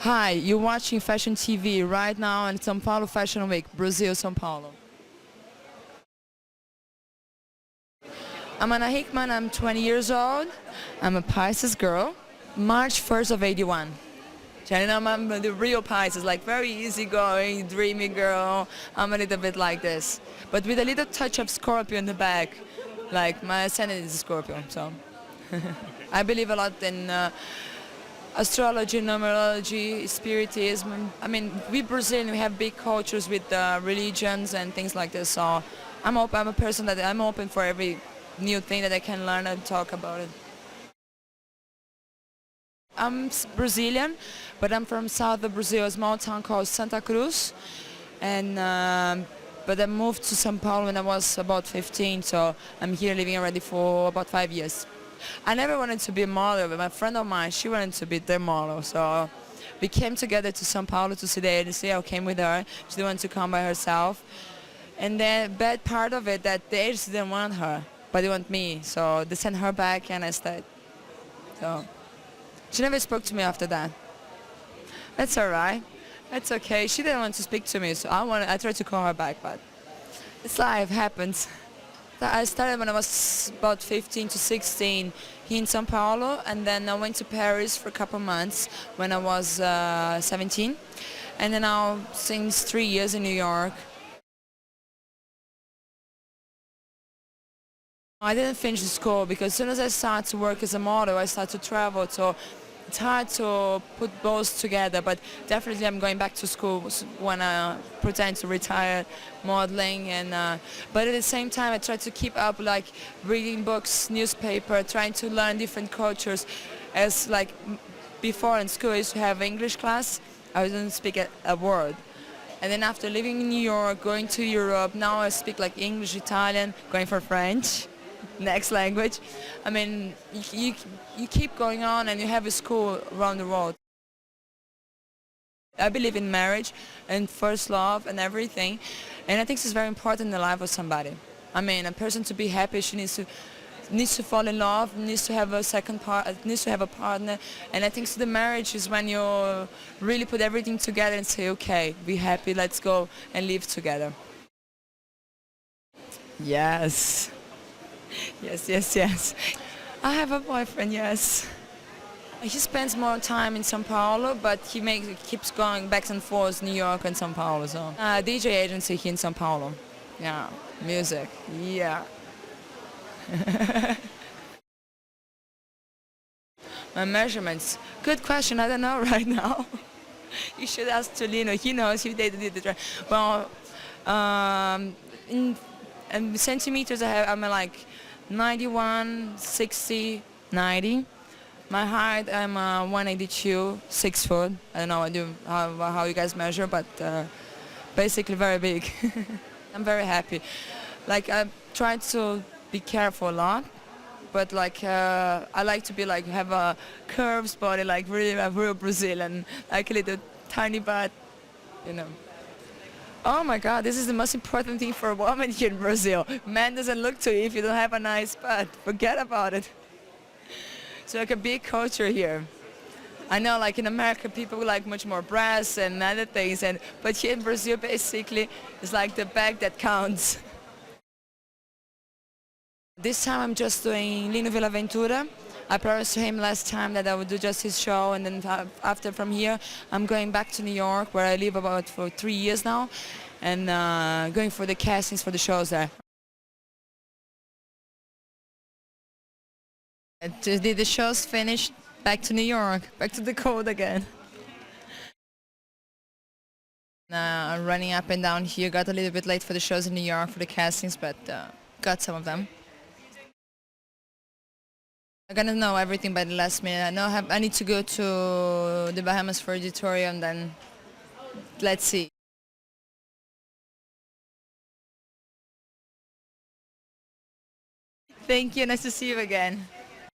Hi, you're watching Fashion TV right now in São Paulo Fashion Week, Brazil, São Paulo. I'm Anna Hickman, I'm 20 years old. I'm a Pisces girl. March 1st of 81. I'm the real Pisces, like very easygoing, dreamy girl. I'm a little bit like this. But with a little touch of Scorpio in the back. Like my ascendant is a Scorpio, so. I believe a lot in astrology, numerology, spiritism. I mean, we Brazilians, we have big cultures with religions and things like this. So I'm open. I'm a person that I'm open for every new thing that I can learn and talk about it. I'm Brazilian, but I'm from south of Brazil, a small town called Santa Cruz, and but I moved to São Paulo when I was about 15. So I'm here living already for about 5 years. I never wanted to be a model, but my friend of mine, she wanted to be the model. So we came together to São Paulo to see the agency. I came with her. She didn't want to come by herself. And then bad part of it, that the agency didn't want her, but they want me. So they sent her back and I stayed. So she never spoke to me after that. That's all right. That's okay. She didn't want to speak to me, so I tried to call her back, but it's life, happens. I started when I was about 15 to 16 here in São Paulo, and then I went to Paris for a couple months when I was 17, and then now since 3 years in New York. I didn't finish school because as soon as I started to work as a model, I started to travel, so it's hard to put both together, but definitely I'm going back to school when I pretend to retire modeling, and but at the same time I try to keep up, like reading books, newspaper, trying to learn different cultures. As like before in school I used to have English class, I didn't speak a word. And then after living in New York, going to Europe, now I speak like English, Italian, going for French. Next language. I mean, you keep going on and you have a school around the world. I believe in marriage and first love and everything, and I think it's very important in the life of somebody. I mean, a person to be happy, she needs to fall in love, needs to have needs to have a partner, and I think the marriage is when you really put everything together and say, okay, be happy, let's go and live together. Yes. Yes. I have a boyfriend, yes. He spends more time in São Paulo, but he keeps going back and forth, New York and São Paulo. So DJ agency here in São Paulo. Yeah, music. Yeah. My measurements. Good question. I don't know right now. You should ask Tolino. He knows. He did the try. Well, in centimeters, I'm like 91, 60, 90. My height, I'm 182, 6 foot. I don't know how you guys measure, but basically very big. I'm very happy. Like I try to be careful a lot, but like I like to be like have a curves body, like really a real Brazilian, like a little tiny butt, you know. Oh my God, this is the most important thing for a woman here in Brazil. Man doesn't look to you if you don't have a nice butt. Forget about it. So like a big culture here. I know like in America people like much more breasts and other things, but here in Brazil basically it's like the back that counts. This time I'm just doing Lino Villaventura. I promised to him last time that I would do just his show, and then after from here I'm going back to New York, where I live about for 3 years now, and going for the castings for the shows there. Did the shows finish? Back to New York, back to the cold again. Running up and down here, got a little bit late for the shows in New York for the castings, but got some of them. I'm gonna know everything by the last minute. I need to go to the Bahamas for editorial, and then let's see. Thank you. Nice to see you again.